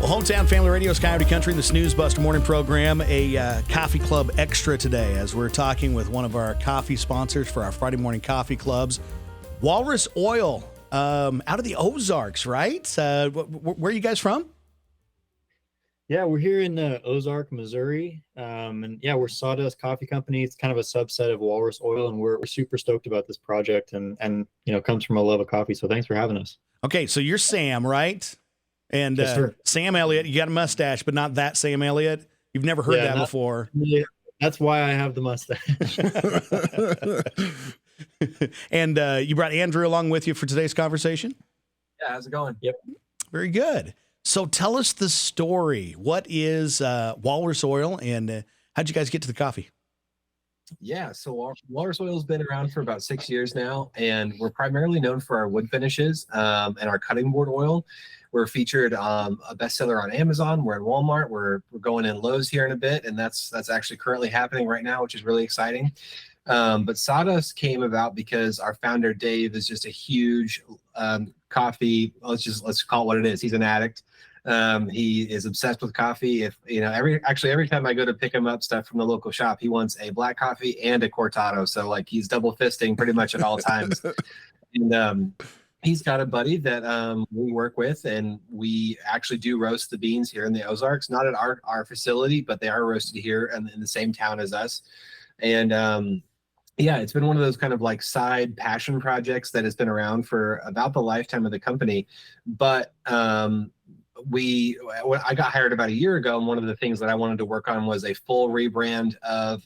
Hometown Family Radio's Coyote Country, the Snoozebusters morning program, a coffee club extra today as we're talking with one of our coffee sponsors for our Friday morning coffee clubs, Walrus Oil, out of the Ozarks, right? Where are you guys from? Yeah, we're here in Ozark, Missouri. And yeah, we're Sawdust Coffee Company. It's kind of a subset of Walrus Oil, and we're super stoked about this project and comes from a love of coffee. So thanks for having us. Okay, so you're Sam, right? And yes, sir. Sam Elliott, you got a mustache, but not that Sam Elliott. You've never heard that before. Really, that's why I have the mustache. And you brought Andrew along with you for today's conversation? Yeah, how's it going? Yep. Very good. So tell us the story. What is Walrus Oil, and how'd you guys get to the coffee? Yeah, so Walrus Oil has been around for about 6 years now, and we're primarily known for our wood finishes and our cutting board oil. We're featured a bestseller on Amazon. We're in Walmart. We're going in Lowe's here in a bit, and that's actually currently happening right now, which is really exciting. But Sawdust came about because our founder Dave is just a huge coffee. Let's call it what it is. He's an addict. He is obsessed with coffee. Every time I go to pick him up stuff from the local shop, he wants a black coffee and a cortado. So like he's double fisting pretty much at all times. And he's got a buddy that we work with, and we actually do roast the beans here in the Ozarks, not at our facility, but they are roasted here in the same town as us. And yeah, it's been one of those kind of like side passion projects that has been around for about the lifetime of the company. But I got hired about a year ago, and one of the things that I wanted to work on was a full rebrand of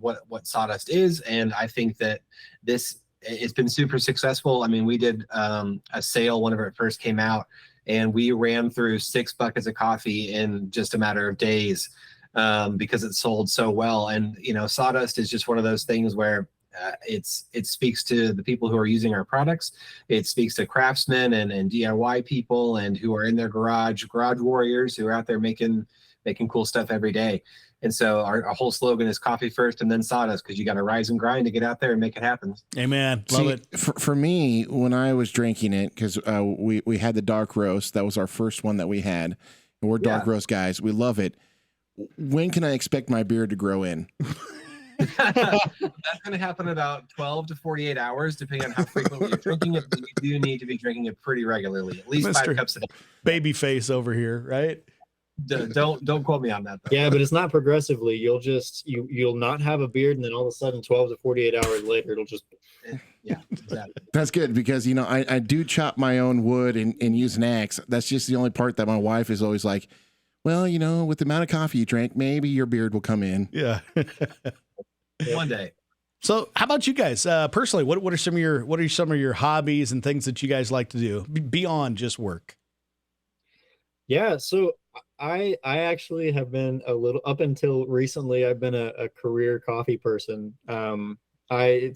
what Sawdust is. And I think that it's been super successful. I mean, we did a sale whenever it first came out, and we ran through 6 buckets of coffee in just a matter of days because it sold so well. And, Sawdust is just one of those things where it speaks to the people who are using our products. It speaks to craftsmen and DIY people and who are in their garage warriors who are out there making cool stuff every day. And so our whole slogan is coffee first and then sawdust, because you got to rise and grind to get out there and make it happen. Amen. Love it. For me, when I was drinking it, because we had the dark roast, that was our first one that we had. And we're dark roast guys. We love it. When can I expect my beard to grow in? That's going to happen about 12 to 48 hours, depending on how frequently you're drinking it. But you do need to be drinking it pretty regularly, at least Mr. 5 cups a day. Baby face over here, right? Don't quote me on that, though. Yeah, but it's not progressively. You'll not have a beard, and then all of a sudden 12 to 48 hours later it'll just exactly. That's good, because I do chop my own wood and use an axe. That's just the only part that my wife is always like, well, with the amount of coffee you drank, maybe your beard will come in. Yeah. One day. So how about you guys personally? What are some of your hobbies and things that you guys like to do beyond just work? Yeah, so I actually have been up until recently, I've been a career coffee person. I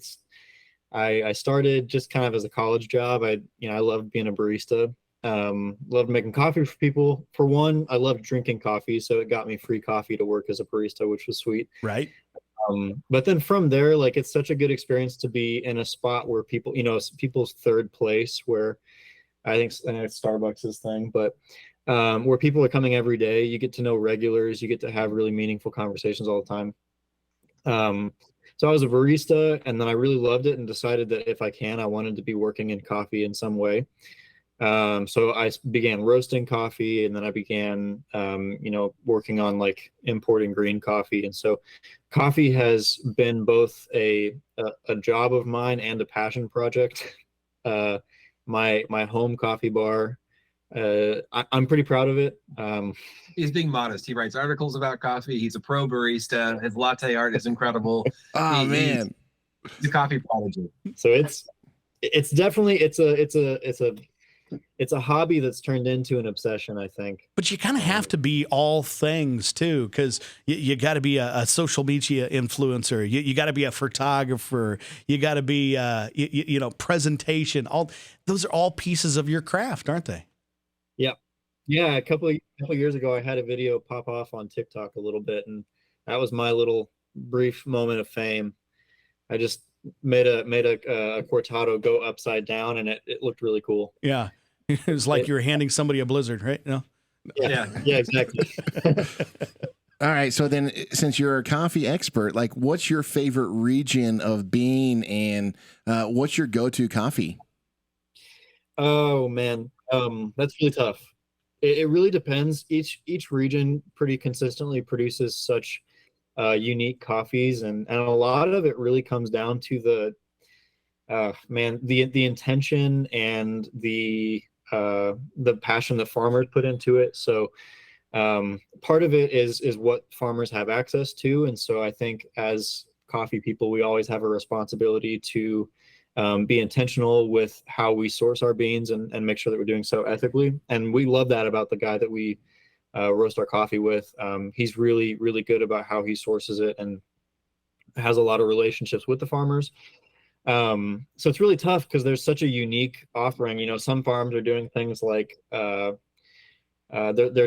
started just kind of as a college job. I loved being a barista. Loved making coffee for people. For one, I loved drinking coffee, so it got me free coffee to work as a barista, which was sweet. Right. But then from there, like, it's such a good experience to be in a spot where people's third place, where I know it's Starbucks' thing, but where people are coming every day. You get to know regulars. You get to have really meaningful conversations all the time. So I was a barista, and then I really loved it and decided that if I wanted to be working in coffee in some way. So I began roasting coffee, and then I began, working on like importing green coffee. And so coffee has been both a job of mine and a passion project. My home coffee bar, I'm pretty proud of it. He's being modest. He writes articles about coffee. He's a pro barista. His latte art is incredible. Man, he's a coffee prodigy. So it's definitely it's a hobby that's turned into an obsession, I think. But you kind of have to be all things too, because you got to be a social media influencer. You got to be a photographer. You got to be, presentation. All those are all pieces of your craft, aren't they? Yeah. A couple of years ago, I had a video pop off on TikTok a little bit, and that was my little brief moment of fame. I just made a cortado go upside down, and it looked really cool. Yeah. It was like you were handing somebody a blizzard, right? No. Yeah, exactly. All right. So then, since you're a coffee expert, like, what's your favorite region of bean, and what's your go-to coffee? Oh man, that's really tough. It really depends. Each region pretty consistently produces such unique coffees, and a lot of it really comes down to the intention and the passion that farmers put into it. So part of it is what farmers have access to, and so I think as coffee people, we always have a responsibility to be intentional with how we source our beans and make sure that we're doing so ethically. And we love that about the guy that we roast our coffee with. He's really, really good about how he sources it and has a lot of relationships with the farmers. So it's really tough because there's such a unique offering. You know, some farms are doing things like they're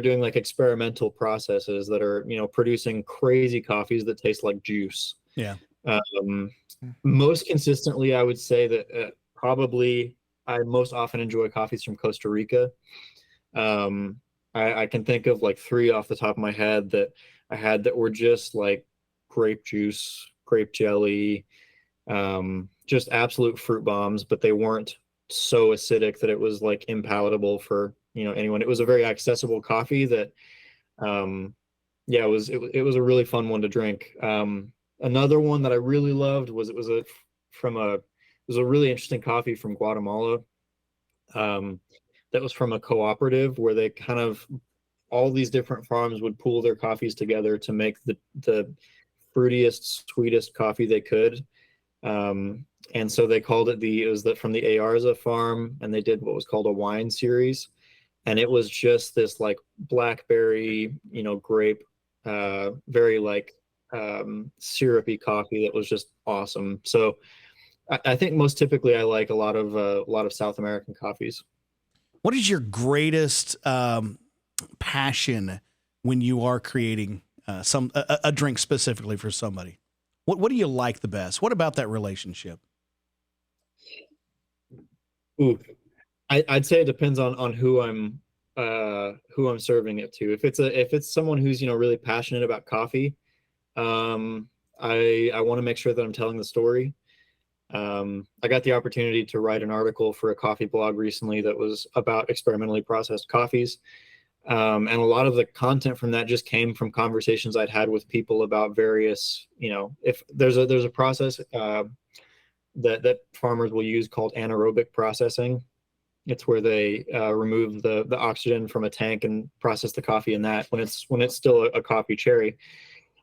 doing like experimental processes that are, you know, producing crazy coffees that taste like juice. Yeah. Most consistently, I would say that probably I most often enjoy coffees from Costa Rica. I can think of like three off the top of my head that I had that were just like grape juice, grape jelly, just absolute fruit bombs, but they weren't so acidic that it was like impalatable for, you know, anyone. It was a very accessible coffee that, yeah, it was a really fun one to drink. Another one that I really loved was it was a really interesting coffee from Guatemala. That was from a cooperative where they kind of all these different farms would pool their coffees together to make the fruitiest, sweetest coffee they could. And so they called it from the Ayarza farm, and they did what was called a wine series. And it was just this like blackberry, you know, grape, very like syrupy coffee that was just awesome. So I think most typically I like a lot of South American coffees. What is your greatest passion when you are creating a drink specifically for somebody? What do you like the best? What about that relationship? Ooh, I'd say it depends on who I'm serving it to. If it's someone who's, you know, really passionate about coffee, I want to make sure that I'm telling the story. I got the opportunity to write an article for a coffee blog recently that was about experimentally processed coffees. And a lot of the content from that just came from conversations I'd had with people about various, you know, if there's a process that farmers will use called anaerobic processing. It's where they remove the oxygen from a tank and process the coffee in that when it's still a coffee cherry.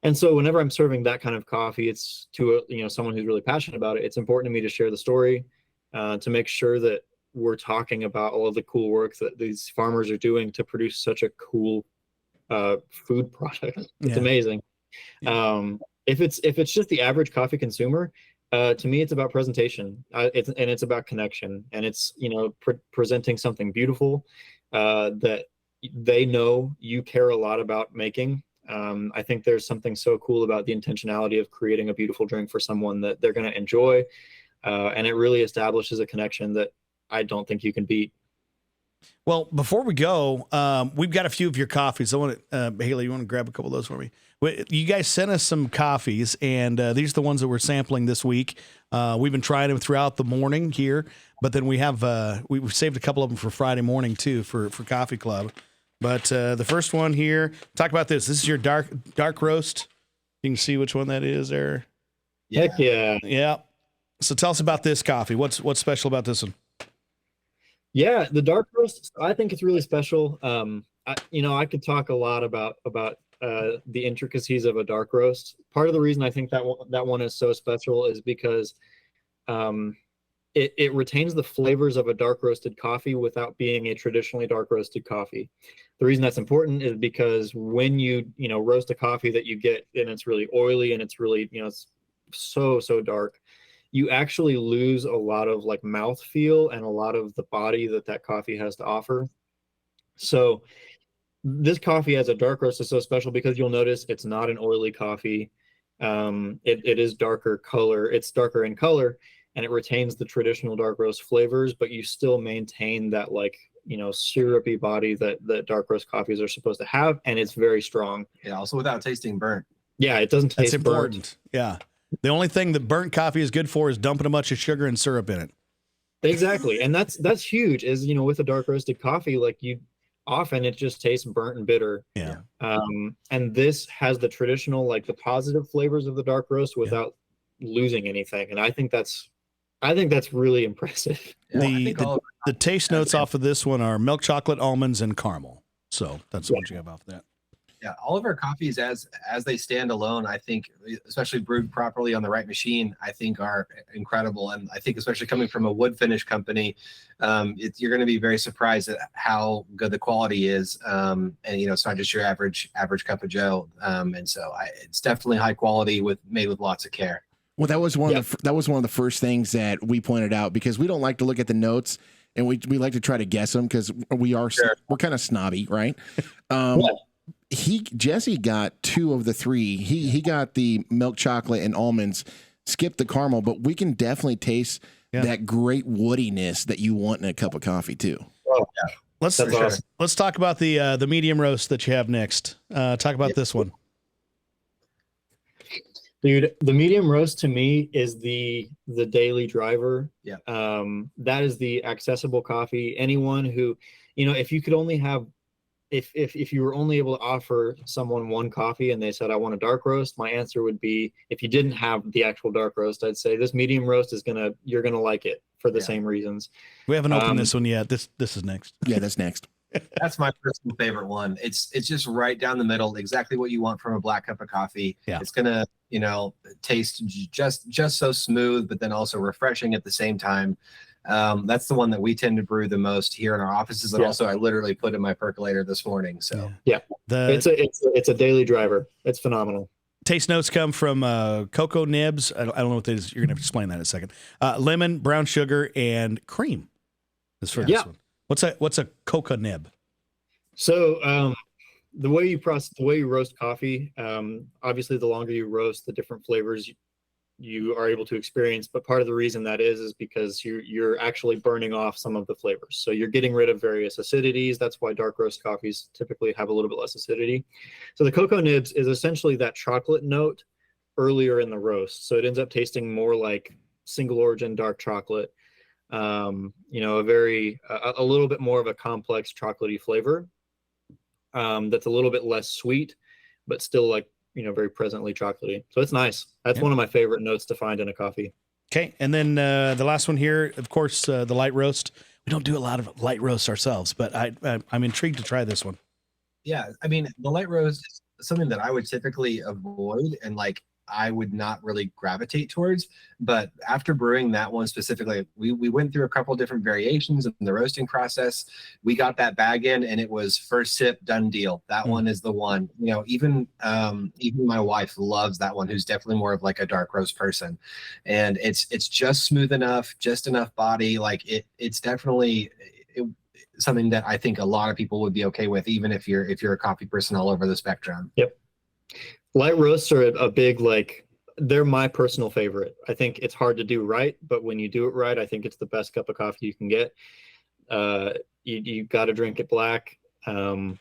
And so whenever I'm serving that kind of coffee, it's to someone who's really passionate about it. It's important to me to share the story, to make sure that we're talking about all of the cool work that these farmers are doing to produce such a cool food product. It's amazing. If it's just the average coffee consumer, to me, it's about presentation. It's about connection, and it's, you know, presenting something beautiful that they know you care a lot about making. I think there's something so cool about the intentionality of creating a beautiful drink for someone that they're going to enjoy, and it really establishes a connection that I don't think you can beat. Well, before we go, we've got a few of your coffees. I want to, Haley, you want to grab a couple of those for me? You guys sent us some coffees, and these are the ones that we're sampling this week. We've been trying them throughout the morning here, but then we've saved a couple of them for Friday morning too for Coffee Club. But the first one here, talk about this. This is your dark roast. You can see which one that is there. Yeah. Heck yeah. Yeah. So tell us about this coffee. What's special about this one? Yeah, the dark roast, I think it's really special. I could talk a lot about the intricacies of a dark roast. Part of the reason I think that one is so special is because it retains the flavors of a dark roasted coffee without being a traditionally dark roasted coffee. The reason that's important is because when you roast a coffee that you get and it's really oily and it's really, it's so dark, you actually lose a lot of like mouthfeel and a lot of the body that coffee has to offer. So this coffee as a dark roast is so special because you'll notice it's not an oily coffee. It is darker color. It's darker in color, and it retains the traditional dark roast flavors, but you still maintain that like syrupy body that dark roast coffees are supposed to have, and it's very strong. Yeah, also without tasting burnt. Yeah, it doesn't taste That's important. burnt. Yeah. The only thing that burnt coffee is good for is dumping a bunch of sugar and syrup in it. Exactly. And that's huge, is, with a dark roasted coffee, like, often it just tastes burnt and bitter. Yeah. And this has the traditional, like, the positive flavors of the dark roast without losing anything. And I think that's really impressive. The taste notes off of this one are milk chocolate, almonds, and caramel. So that's what you have off that. Yeah, all of our coffees as they stand alone, I think, especially brewed properly on the right machine, I think are incredible. And I think especially coming from a wood finish company, you're going to be very surprised at how good the quality is. And it's not just your average cup of Joe. And so it's definitely high quality made with lots of care. Well, that was one of the first things that we pointed out, because we don't like to look at the notes, and we like to try to guess them, because we're kind of snobby, right? Jesse got 2 of the 3. He got the milk chocolate and almonds, skipped the caramel, but we can definitely taste that great woodiness that you want in a cup of coffee too. Oh, yeah. Let's talk about the medium roast that you have next. Talk about this one. Dude, the medium roast to me is the daily driver. Yeah. That is the accessible coffee. Anyone who, if you could only have, if you were only able to offer someone one coffee and they said, I want a dark roast, my answer would be, if you didn't have the actual dark roast, I'd say this medium roast you're gonna like it for the same reasons. We haven't opened this one yet. This is next. Yeah, that's next. That's my personal favorite one. It's just right down the middle, exactly what you want from a black cup of coffee. Yeah. It's gonna, taste just so smooth, but then also refreshing at the same time. That's the one that we tend to brew the most here in our offices, and also I literally put in my percolator this morning. So it's a daily driver. It's phenomenal. Taste notes come from cocoa nibs. I don't know what that is. You're going to explain that in a second. Lemon, brown sugar, and cream is for this one. What's a cocoa nib? So the way you roast coffee, obviously the longer you roast, the different flavors you are able to experience. But part of the reason that is because you're actually burning off some of the flavors. So you're getting rid of various acidities. That's why dark roast coffees typically have a little bit less acidity. So the cocoa nibs is essentially that chocolate note earlier in the roast. So it ends up tasting more like single origin dark chocolate. A little bit more of a complex chocolatey flavor. That's a little bit less sweet, but still very presently chocolatey. So it's nice. That's one of my favorite notes to find in a coffee. Okay. And then the last one here, of course, the light roast. We don't do a lot of light roasts ourselves, but I'm intrigued to try this one. Yeah. I mean, the light roast is something that I would typically avoid, and I would not really gravitate towards. But after brewing that one specifically, we went through a couple different variations in the roasting process. We got that bag in, and it was first sip, done deal. That one is the one. Even my wife loves that one, who's definitely more of a dark roast person. And it's just smooth enough, just enough body. It's definitely something that I think a lot of people would be okay with, even if you're a coffee person all over the spectrum. Yep. Light roasts are a big, they're my personal favorite. I think it's hard to do right, but when you do it right, I think it's the best cup of coffee you can get. You got to drink it black. And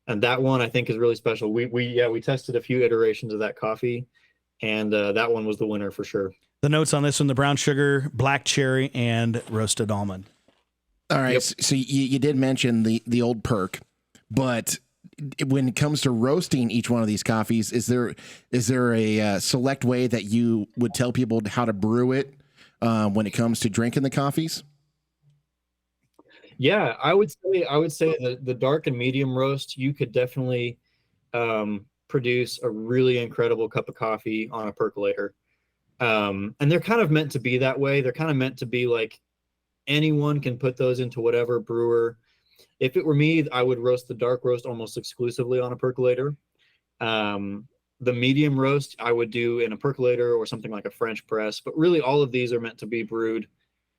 that one I think is really special. We tested a few iterations of that coffee, and that one was the winner for sure. The notes on this one: the brown sugar, black cherry, and roasted almond. All right. Yep. So you did mention the old perk, but when it comes to roasting each one of these coffees, is there a select way that you would tell people how to brew it when it comes to drinking the coffees? Yeah, I would say the dark and medium roast, you could definitely produce a really incredible cup of coffee on a percolator. And they're kind of meant to be that way. They're kind of meant to be anyone can put those into whatever brewer. If it were me, I would roast the dark roast almost exclusively on a percolator. The medium roast I would do in a percolator or something like a French press, but really all of these are meant to be brewed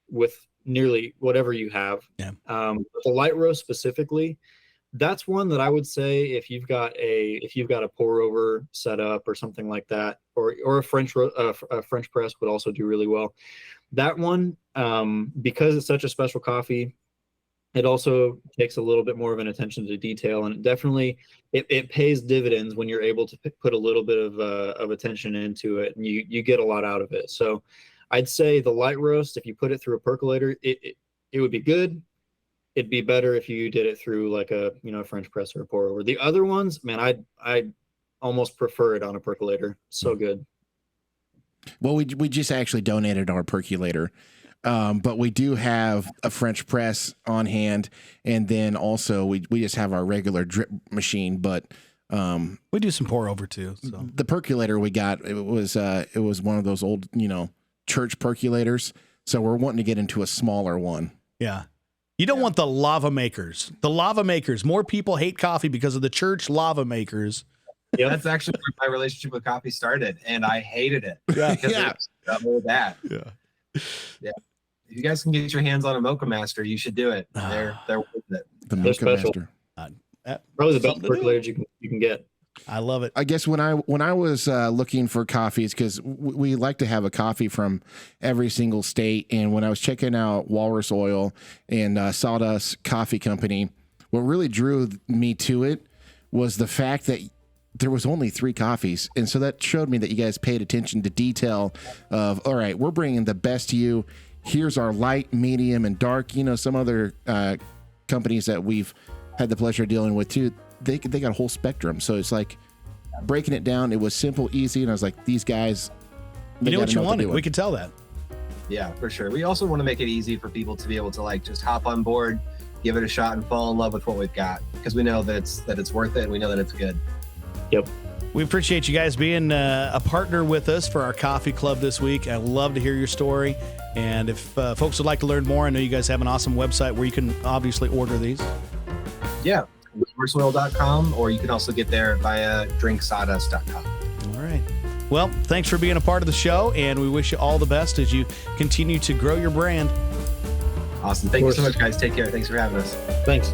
with nearly whatever you have. Yeah. The light roast specifically, that's one that I would say if you've got a pour over setup or something like that, or a French press would also do really well. That one, because it's such a special coffee, It also takes a little bit more of an attention to detail, and it pays dividends when you're able to put a little bit of attention into it, and you get a lot out of it. So I'd say the light roast, if you put it through a percolator, it would be good. It'd be better if you did it through like a French press or a pour over. The other ones, man, I almost prefer it on a percolator. So good. Well, we just actually donated our percolator. But we do have a French press on hand, and then also we just have our regular drip machine. But we do some pour over too. So the percolator we got, it was one of those old church percolators. So we're wanting to get into a smaller one. Yeah, you don't want the lava makers. The lava makers. More people hate coffee because of the church lava makers. Yeah, that's actually where my relationship with coffee started, and I hated it. Yeah, Because double that. Yeah. If you guys can get your hands on a Mocha Master, you should do it. They're worth it. The They're Mocha special. Master. Probably the best percolators you can get. I love it. I guess when I was looking for coffees, because we like to have a coffee from every single state, and when I was checking out Walrus Oil and Sawdust Coffee Company, what really drew me to it was the fact that there was only 3 coffees, and so that showed me that you guys paid attention to detail of, all right, we're bringing the best to you. Here's our light, medium, and dark. Some other companies that we've had the pleasure of dealing with too, they got a whole spectrum. So it's like breaking it down. It was simple, easy, and I was like, these guys, you know what you wanted. We could tell that. Yeah, for sure. We also want to make it easy for people to be able to just hop on board, give it a shot, and fall in love with what we've got, because we know that it's worth it, and we know that it's good. Yep. We appreciate you guys being a partner with us for our coffee club this week. I'd love to hear your story. And if folks would like to learn more, I know you guys have an awesome website where you can obviously order these. Yeah, walrusoil.com, or you can also get there via drinksawdust.com. All right. Well, thanks for being a part of the show, and we wish you all the best as you continue to grow your brand. Awesome. Thank you so much, guys. Take care. Thanks for having us. Thanks.